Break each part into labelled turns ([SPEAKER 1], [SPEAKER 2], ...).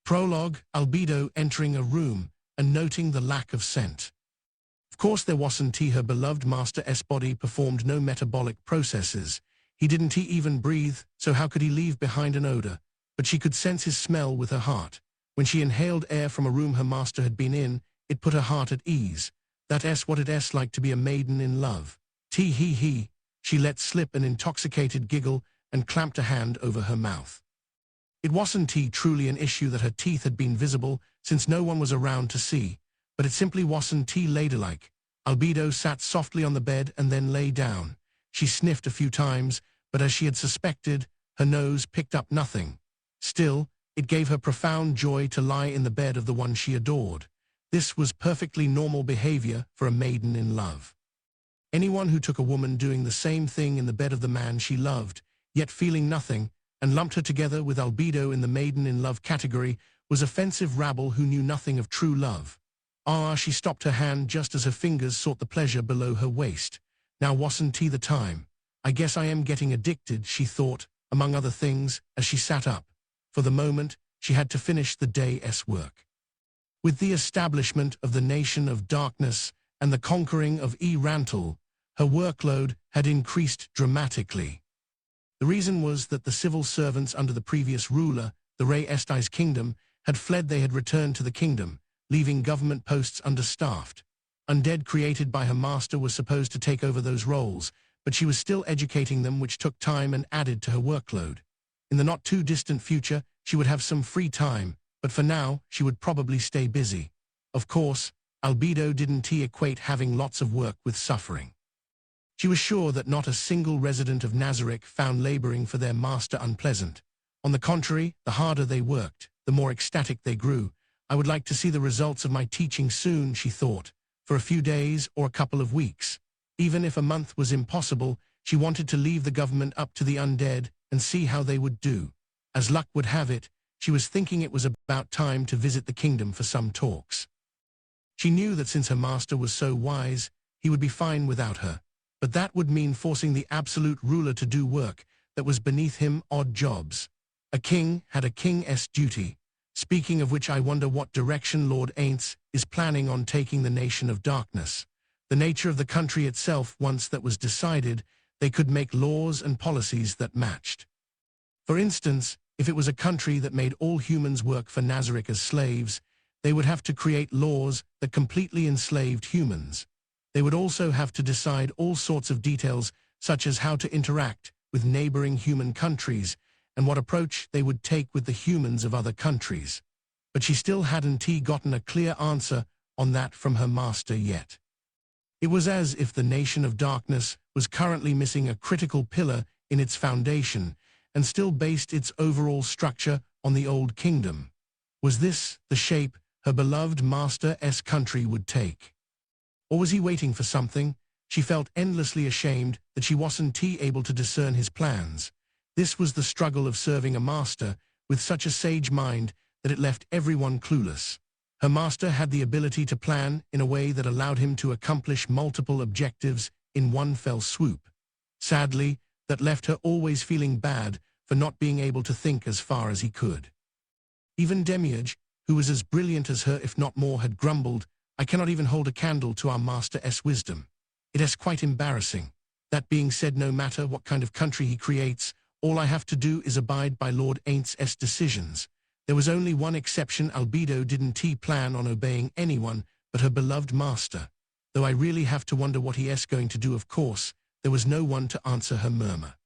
[SPEAKER 1] Prologue, Albedo entering a room and noting the lack of scent. Of course there wasn't he, her beloved master's body performed no metabolic processes. He didn't even breathe, so how could he leave behind an odor? But she could sense his smell with her heart. When she inhaled air from a room her master had been in, it put her heart at ease. That's what it's like to be a maiden in love. Tee-hee-hee. She let slip an intoxicated giggle and clamped a hand over her mouth. It wasn't truly an issue that her teeth had been visible, since no one was around to see, but it simply wasn't ladylike. Albedo sat softly on the bed and then lay down. She sniffed a few times, but as she had suspected, her nose picked up nothing. Still, it gave her profound joy to lie in the bed of the one she adored. This was perfectly normal behavior for a maiden in love. Anyone who took a woman doing the same thing in the bed of the man she loved, yet feeling nothing, and lumped her together with Albedo in the maiden in love category, was offensive rabble who knew nothing of true love. She stopped her hand just as her fingers sought the pleasure below her waist. Now wasn't the time. I guess I am getting addicted, she thought, among other things, as she sat up. For the moment, she had to finish the day's work. With the establishment of the Nation of Darkness and the conquering of Rantel, her workload had increased dramatically. The reason was that the civil servants under the previous ruler, the Rey Esti's kingdom, had fled. They had returned to the kingdom, leaving government posts understaffed. Undead created by her master was supposed to take over those roles, but she was still educating them, which took time and added to her workload. In the not-too-distant future, she would have some free time, but for now, she would probably stay busy. Of course, Albedo didn't equate having lots of work with suffering. She was sure that not a single resident of Nazarick found laboring for their master unpleasant. On the contrary, the harder they worked, the more ecstatic they grew. I would like to see the results of my teaching soon, she thought, for a few days or a couple of weeks. Even if a month was impossible, she wanted to leave the government up to the undead and see how they would do. As luck would have it, she was thinking it was about time to visit the kingdom for some talks. She knew that since her master was so wise, he would be fine without her. But that would mean forcing the absolute ruler to do work that was beneath him, odd jobs. A king had a king's duty. Speaking of which, I wonder what direction Lord Aints is planning on taking the Nation of Darkness. The nature of the country itself, once that was decided, they could make laws and policies that matched. For instance, if it was a country that made all humans work for Nazarick as slaves, they would have to create laws that completely enslaved humans. They would also have to decide all sorts of details, such as how to interact with neighboring human countries and what approach they would take with the humans of other countries. But she still hadn't gotten a clear answer on that from her master yet. It was as if the Nation of Darkness was currently missing a critical pillar in its foundation and still based its overall structure on the old kingdom. Was this the shape her beloved master's country would take? Or was he waiting for something? She felt endlessly ashamed that she wasn't able to discern his plans. This was the struggle of serving a master with such a sage mind that it left everyone clueless. Her master had the ability to plan in a way that allowed him to accomplish multiple objectives in one fell swoop. Sadly, that left her always feeling bad for not being able to think as far as he could. Even Demiurge, who was as brilliant as her if not more, had grumbled, "I cannot even hold a candle to our master's wisdom. It is quite embarrassing. That being said, no matter what kind of country he creates, all I have to do is abide by Lord Aints' decisions." There was only one exception. Albedo didn't plan on obeying anyone but her beloved master. Though I really have to wonder what he is going to do. Of course, there was no one to answer her murmur.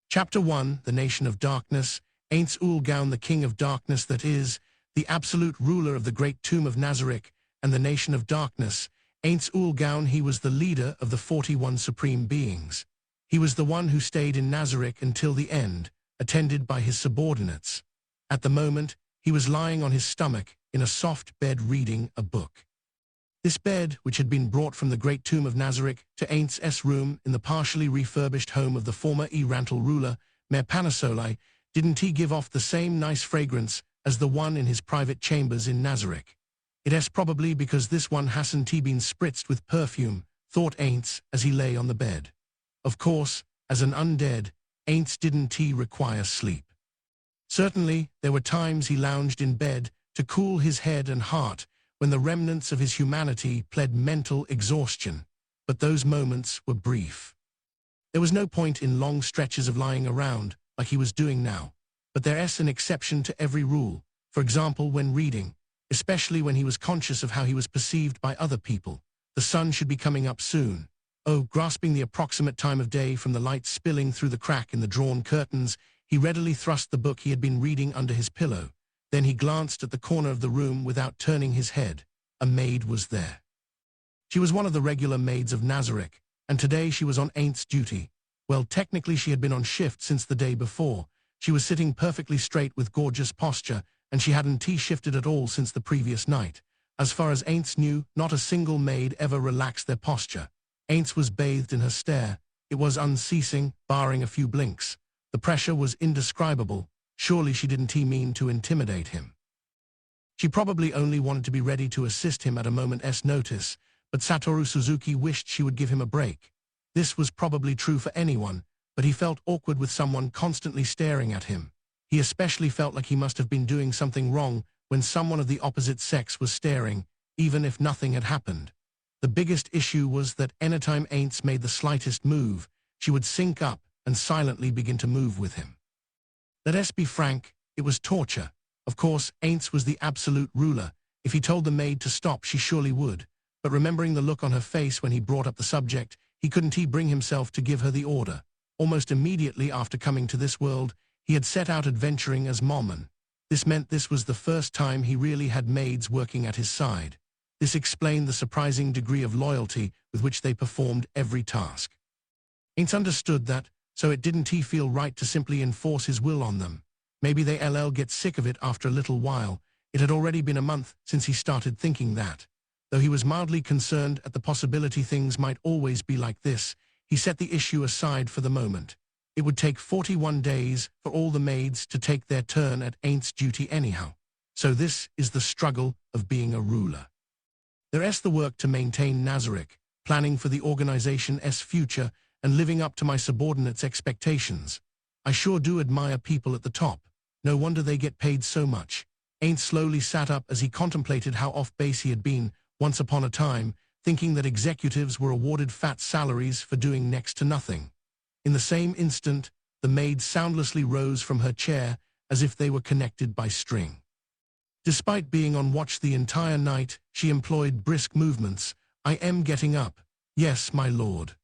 [SPEAKER 1] Chapter 1, The Nation of Darkness. Aints Ulgaun, the King of Darkness, that is, the absolute ruler of the great tomb of Nazarick and the Nation of Darkness. Aints Ulgaun, he was the leader of the 41 supreme beings. He was the one who stayed in Nazarick until the end, attended by his subordinates. At the moment, he was lying on his stomach in a soft bed reading a book. This bed, which had been brought from the great tomb of Nazarick to Aints' room in the partially refurbished home of the former Rantel ruler, Mayor Panasoli, didn't give off the same nice fragrance as the one in his private chambers in Nazarick. It is probably because this one hasn't been spritzed with perfume, thought Aints as he lay on the bed. Of course, as an undead, Aints didn't require sleep. Certainly, there were times he lounged in bed to cool his head and heart when the remnants of his humanity pled mental exhaustion, but those moments were brief. There was no point in long stretches of lying around, like he was doing now, but there's an exception to every rule, for example when reading, especially when he was conscious of how he was perceived by other people. The sun should be coming up soon. Oh, grasping the approximate time of day from the light spilling through the crack in the drawn curtains, he readily thrust the book he had been reading under his pillow. Then he glanced at the corner of the room without turning his head. A maid was there. She was one of the regular maids of Nazareth, and today she was on Aintz's duty. Well, technically she had been on shift since the day before. She was sitting perfectly straight with gorgeous posture, and she hadn't shifted at all since the previous night. As far as Aintz knew, not a single maid ever relaxed their posture. Aintz was bathed in her stare. It was unceasing, barring a few blinks. The pressure was indescribable. Surely she didn't mean to intimidate him. She probably only wanted to be ready to assist him at a moment's notice, but Satoru Suzuki wished she would give him a break. This was probably true for anyone, but he felt awkward with someone constantly staring at him. He especially felt like he must have been doing something wrong when someone of the opposite sex was staring, even if nothing had happened. The biggest issue was that anytime Aintz made the slightest move, she would sync up and silently begin to move with him. Let's be frank, it was torture. Of course, Aintz was the absolute ruler. If he told the maid to stop, she surely would. But remembering the look on her face when he brought up the subject, he couldn't bring himself to give her the order. Almost immediately after coming to this world, he had set out adventuring as Mormon. This meant this was the first time he really had maids working at his side. This explained the surprising degree of loyalty with which they performed every task. Aintz understood that, so it didn't feel right to simply enforce his will on them. Maybe they'll get sick of it after a little while. It had already been a month since he started thinking that. Though he was mildly concerned at the possibility things might always be like this, he set the issue aside for the moment. It would take 41 days for all the maids to take their turn at Aintz's duty anyhow. So this is the struggle of being a ruler. There's the work to maintain Nazareth, planning for the organization's future, and living up to my subordinates' expectations. I sure do admire people at the top. No wonder they get paid so much. Aintz slowly sat up as he contemplated how off base he had been, once upon a time, thinking that executives were awarded fat salaries for doing next to nothing. In the same instant, the maid soundlessly rose from her chair as if they were connected by string. Despite being on watch the entire night, she employed brisk movements. I am getting up. Yes, my lord.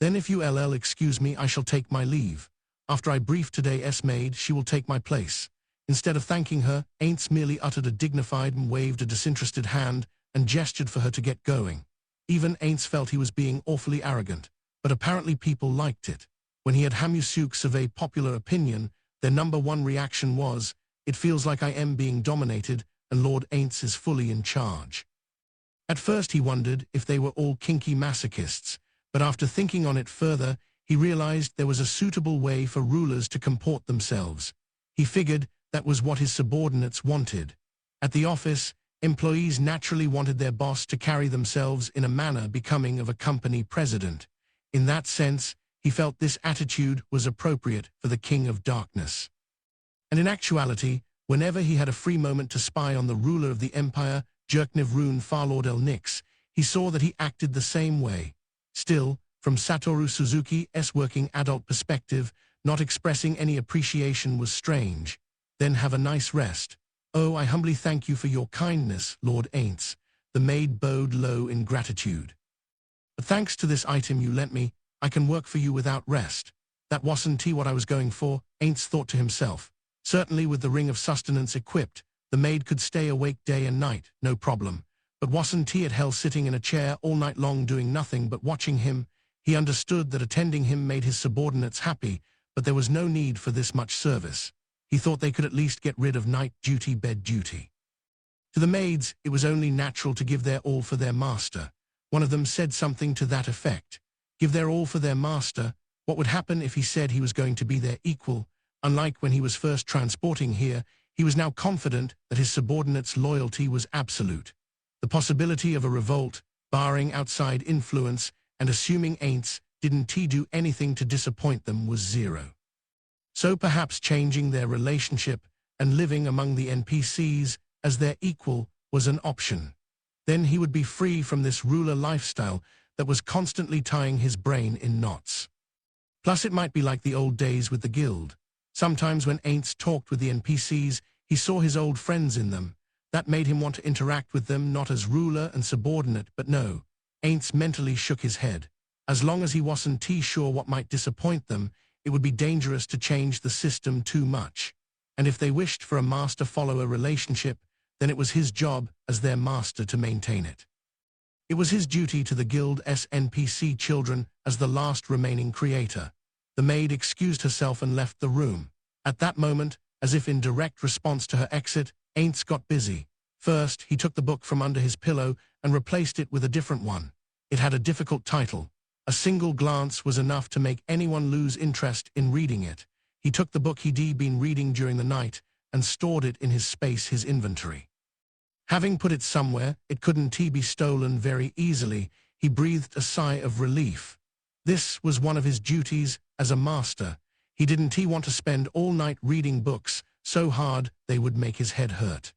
[SPEAKER 1] Then if you'll excuse me, I shall take my leave. After I brief today's maid, she will take my place. Instead of thanking her, Aintz merely uttered a dignified and waved a disinterested hand and gestured for her to get going. Even Aintz felt he was being awfully arrogant, but apparently people liked it. When he had Hamusuk survey popular opinion, their number one reaction was, "It feels like I am being dominated, and Lord Aintz is fully in charge." At first he wondered if they were all kinky masochists, but after thinking on it further, he realized there was a suitable way for rulers to comport themselves. He figured that was what his subordinates wanted. At the office, employees naturally wanted their boss to carry themselves in a manner becoming of a company president. In that sense, he felt this attitude was appropriate for the King of Darkness. And in actuality, whenever he had a free moment to spy on the ruler of the empire, Jerkniv Rune Farlord El Nix, he saw that he acted the same way. Still, from Satoru Suzuki's working adult perspective, not expressing any appreciation was strange. Then have a nice rest. Oh, I humbly thank you for your kindness, Lord Aintz. The maid bowed low in gratitude. But thanks to this item you lent me, I can work for you without rest. That wasn't what I was going for, Aintz thought to himself. Certainly with the ring of sustenance equipped, the maid could stay awake day and night, no problem. But wasn't at hell sitting in a chair all night long doing nothing but watching him? He understood that attending him made his subordinates happy, but there was no need for this much service. He thought they could at least get rid of night duty, bed duty. To the maids, it was only natural to give their all for their master. One of them said something to that effect. Give their all for their master. What would happen if he said he was going to be their equal? Unlike when he was first transporting here, he was now confident that his subordinates' loyalty was absolute. The possibility of a revolt, barring outside influence, and assuming Aintz didn't do anything to disappoint them was zero. So perhaps changing their relationship and living among the NPCs as their equal was an option. Then he would be free from this ruler lifestyle that was constantly tying his brain in knots. Plus it might be like the old days with the guild. Sometimes when Aints talked with the NPCs, he saw his old friends in them. That made him want to interact with them not as ruler and subordinate, but no. Aints mentally shook his head. As long as he wasn't too sure what might disappoint them, it would be dangerous to change the system too much. And if they wished for a master-follower relationship, then it was his job as their master to maintain it. It was his duty to the guild's NPC children as the last remaining creator. The maid excused herself and left the room. At that moment, as if in direct response to her exit, Aints got busy. First, he took the book from under his pillow and replaced it with a different one. It had a difficult title. A single glance was enough to make anyone lose interest in reading it. He took the book he'd been reading during the night and stored it in his inventory. Having put it somewhere it couldn't be stolen very easily, he breathed a sigh of relief. This was one of his duties as a master. He didn't want to spend all night reading books so hard they would make his head hurt.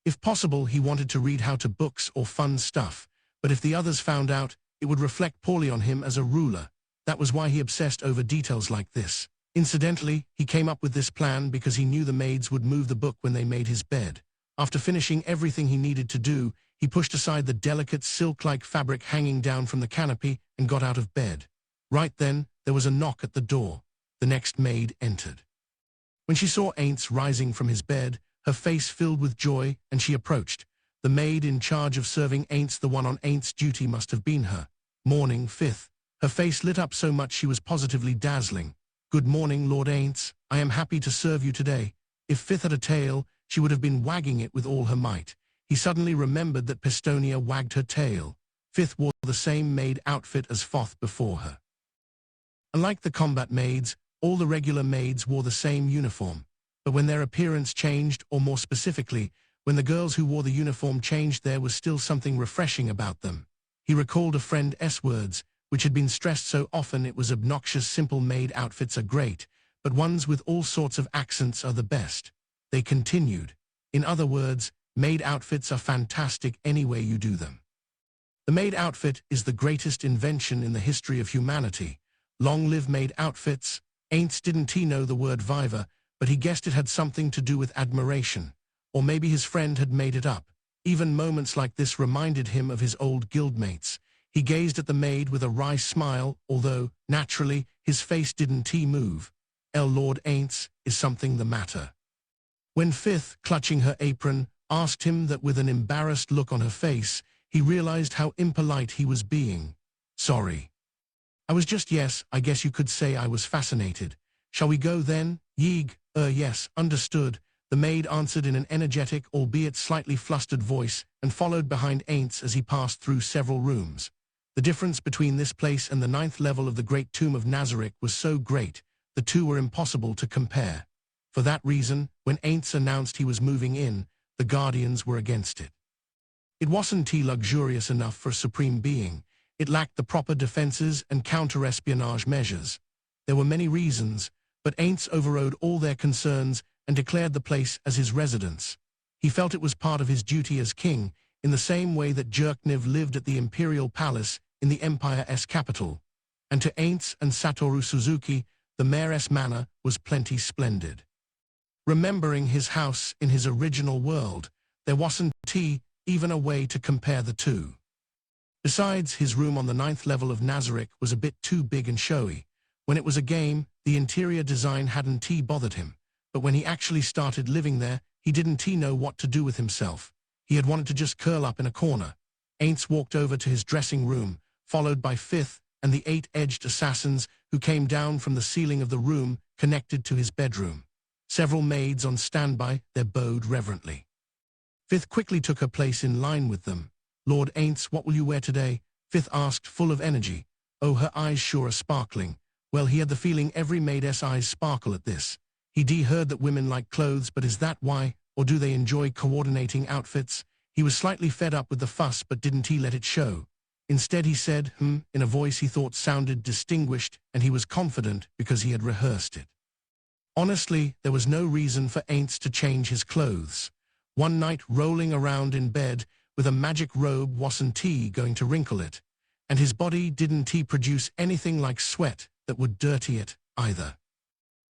[SPEAKER 1] If possible, he wanted to read how-to books or fun stuff, but if the others found out, it would reflect poorly on him as a ruler. That was why he obsessed over details like this. Incidentally, he came up with this plan because he knew the maids would move the book when they made his bed. After finishing everything he needed to do, he pushed aside the delicate silk-like fabric hanging down from the canopy and got out of bed. Right then, there was a knock at the door. The next maid entered. When she saw Aints rising from his bed, her face filled with joy, and she approached. The maid in charge of serving Aints, the one on Aints' duty, must have been her. Morning, Fifth. Her face lit up so much she was positively dazzling. Good morning, Lord Aints. I am happy to serve you today. If Fifth had a tail, she would have been wagging it with all her might. He suddenly remembered that Pestonia wagged her tail. Fifth wore the same maid outfit as Foth before her. Unlike the combat maids, all the regular maids wore the same uniform. But when their appearance changed, or more specifically, when the girls who wore the uniform changed, there was still something refreshing about them. He recalled a friend's words, which had been stressed so often it was obnoxious. Simple maid outfits are great, but ones with all sorts of accents are the best. They continued. In other words, maid outfits are fantastic any way you do them. The maid outfit is the greatest invention in the history of humanity. Long live maid outfits. Aints didn't know the word viva, but he guessed it had something to do with admiration. Or maybe his friend had made it up. Even moments like this reminded him of his old guildmates. He gazed at the maid with a wry smile, although, naturally, his face didn't move. Lord Aints, is something the matter? When Fifth, clutching her apron, asked him that with an embarrassed look on her face, he realized how impolite he was being. Sorry. I was just yes, I guess you could say I was fascinated. Shall we go then? Yeeg, yes, understood. The maid answered in an energetic, albeit slightly flustered voice, and followed behind Aints as he passed through several rooms. The difference between this place and the 9th level of the Great Tomb of Nazarick was so great, the two were impossible to compare. For that reason, when Aints announced he was moving in, the Guardians were against it. It wasn't luxurious enough for a supreme being. It lacked the proper defenses and counter-espionage measures. There were many reasons, but Aints overrode all their concerns and declared the place as his residence. He felt it was part of his duty as king, in the same way that Jerkniv lived at the Imperial Palace in the Empire's capital. And to Aints and Satoru Suzuki, the mayor's manor was plenty splendid. Remembering his house in his original world, there wasn't even a way to compare the two. Besides, his room on the 9th level of Nazarick was a bit too big and showy. When it was a game, the interior design hadn't bothered him. But when he actually started living there, he didn't know what to do with himself. He had wanted to just curl up in a corner. Aints walked over to his dressing room, followed by Fifth and the 8-edged assassins who came down from the ceiling of the room connected to his bedroom. Several maids on standby, they bowed reverently. Fifth quickly took her place in line with them. Lord Aints, what will you wear today? Fifth asked, full of energy. Oh, her eyes sure are sparkling. Well, he had the feeling every maid's eyes sparkle at this. He'd heard that women like clothes, but is that why? Or do they enjoy coordinating outfits? He was slightly fed up with the fuss, but didn't let it show. Instead he said, in a voice he thought sounded distinguished, and he was confident because he had rehearsed it. Honestly, there was no reason for Aints to change his clothes. One night, rolling around in bed with a magic robe, wasn't he going to wrinkle it? And his body didn't he produce anything like sweat that would dirty it, either.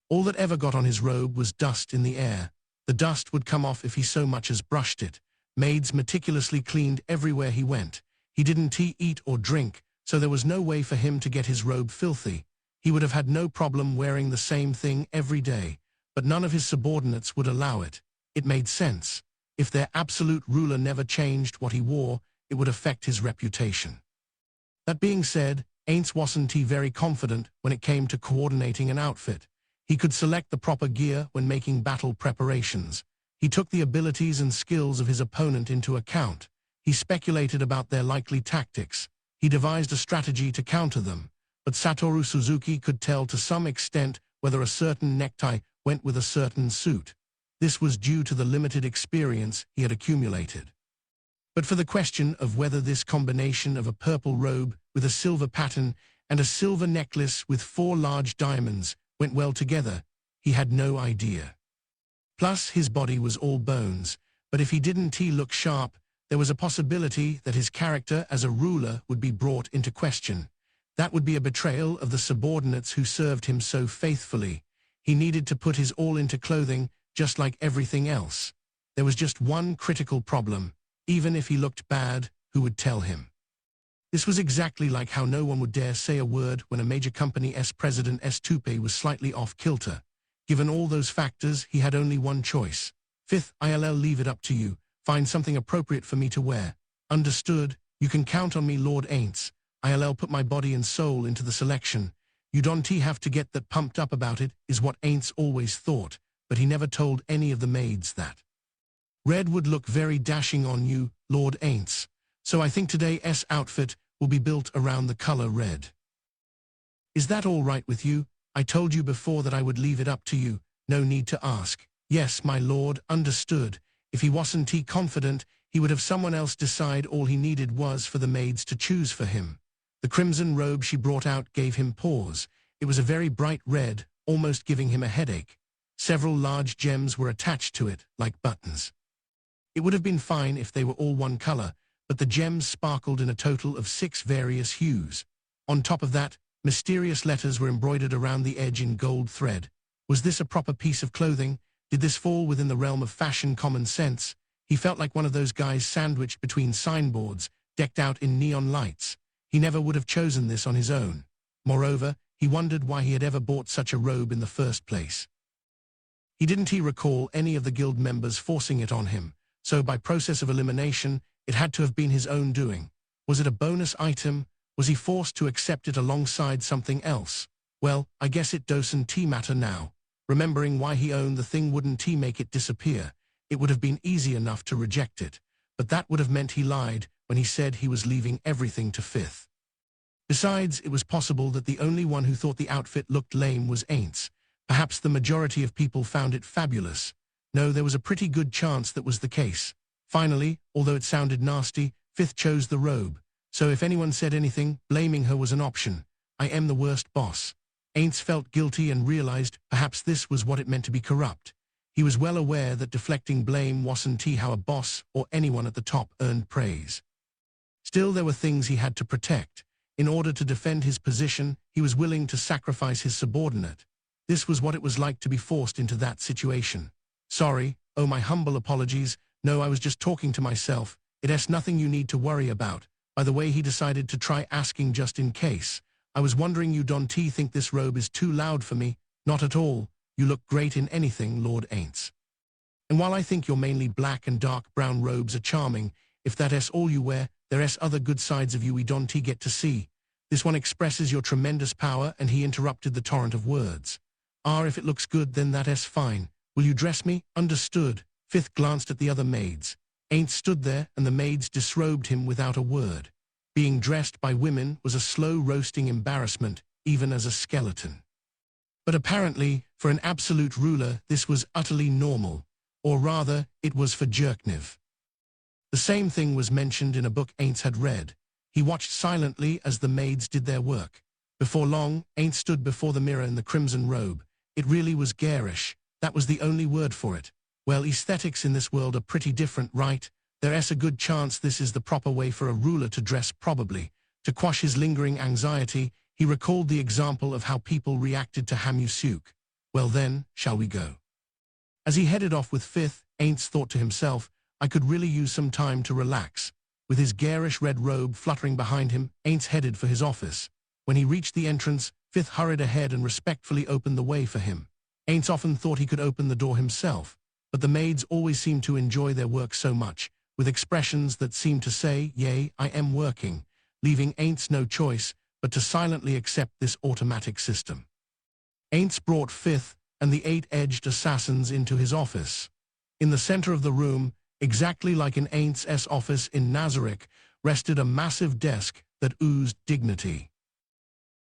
[SPEAKER 1] All that ever got on his robe was dust in the air. The dust would come off if he so much as brushed it. Maids meticulously cleaned everywhere he went. He didn't eat or drink, so there was no way for him to get his robe filthy. He would have had no problem wearing the same thing every day, but none of his subordinates would allow it. It made sense. If their absolute ruler never changed what he wore, it would affect his reputation. That being said, Aints wasn't very confident when it came to coordinating an outfit. He could select the proper gear when making battle preparations. He took the abilities and skills of his opponent into account. He speculated about their likely tactics. He devised a strategy to counter them. But Satoru Suzuki could tell to some extent whether a certain necktie went with a certain suit. This was due to the limited experience he had accumulated. But for the question of whether this combination of a purple robe with a silver pattern and a silver necklace with 4 large diamonds went well together, he had no idea. Plus, his body was all bones, but if he didn't look sharp, there was a possibility that his character as a ruler would be brought into question. That would be a betrayal of the subordinates who served him so faithfully. He needed to put his all into clothing, just like everything else. There was just one critical problem. Even if he looked bad, who would tell him? This was exactly like how no one would dare say a word when a major company's president's toupee was slightly off kilter. Given all those factors, he had only one choice. Fifth, I'll leave it up to you. Find something appropriate for me to wear. Understood? You can count on me, Lord Aints. I'll put my body and soul into the selection. You don't have to get that pumped up about it, is what Aints always thought, but he never told any of the maids that. Red would look very dashing on you, Lord Aints. So I think today's outfit will be built around the color red. Is that all right with you? I told you before that I would leave it up to you. No need to ask. Yes, my lord, understood. If he wasn't confident, he would have someone else decide. All he needed was for the maids to choose for him. The crimson robe she brought out gave him pause. It was a very bright red, almost giving him a headache. Several large gems were attached to it, like buttons. It would have been fine if they were all one color, but the gems sparkled in a total of 6 various hues. On top of that, mysterious letters were embroidered around the edge in gold thread. Was this a proper piece of clothing? Did this fall within the realm of fashion common sense? He felt like one of those guys sandwiched between signboards, decked out in neon lights. He never would have chosen this on his own. Moreover, he wondered why he had ever bought such a robe in the first place. He didn't recall any of the guild members forcing it on him, so by process of elimination, it had to have been his own doing. Was it a bonus item? Was he forced to accept it alongside something else? Well, I guess it doesn't matter now. Remembering why he owned the thing wouldn't make it disappear. It would have been easy enough to reject it, but that would have meant he lied when he said he was leaving everything to Fifth. Besides, it was possible that the only one who thought the outfit looked lame was Aints. Perhaps the majority of people found it fabulous. No, there was a pretty good chance that was the case. Finally, although it sounded nasty, Fifth chose the robe. So if anyone said anything, blaming her was an option. I am the worst boss. Aints felt guilty and realized perhaps this was what it meant to be corrupt. He was well aware that deflecting blame wasn't how a boss or anyone at the top earned praise. Still, there were things he had to protect. In order to defend his position, he was willing to sacrifice his subordinate. This was what it was like to be forced into that situation. Sorry, oh my humble apologies. No, I was just talking to myself. It's nothing you need to worry about. By the way, he decided to try asking just in case. I was wondering, you don't think this robe is too loud for me? Not at all. You look great in anything, Lord Aints. And while I think your mainly black and dark brown robes are charming, if that's all you wear, there's other good sides of you we don't get to see. This one expresses your tremendous power, and he interrupted the torrent of words. If it looks good, then that's fine. Will you dress me? Understood. Fifth glanced at the other maids. Aints stood there, and the maids disrobed him without a word. Being dressed by women was a slow-roasting embarrassment, even as a skeleton. But apparently, for an absolute ruler, this was utterly normal. Or rather, it was for Jerkniv. The same thing was mentioned in a book Aints had read. He watched silently as the maids did their work. Before long, Aints stood before the mirror in the crimson robe. It really was garish. That was the only word for it. Well, aesthetics in this world are pretty different, right? There's a good chance this is the proper way for a ruler to dress, probably. To quash his lingering anxiety, he recalled the example of how people reacted to Hamusuk. Well then, shall we go? As he headed off with Fifth, Aints thought to himself, I could really use some time to relax. With his garish red robe fluttering behind him, Aints headed for his office. When he reached the entrance, Fifth hurried ahead and respectfully opened the way for him. Aints often thought he could open the door himself, but the maids always seemed to enjoy their work so much, with expressions that seemed to say, yea, I am working, leaving Aints no choice but to silently accept this automatic system. Aints brought Fifth and the 8-edged assassins into his office. In the center of the room, exactly like in Aints' office in Nazareth, rested a massive desk that oozed dignity.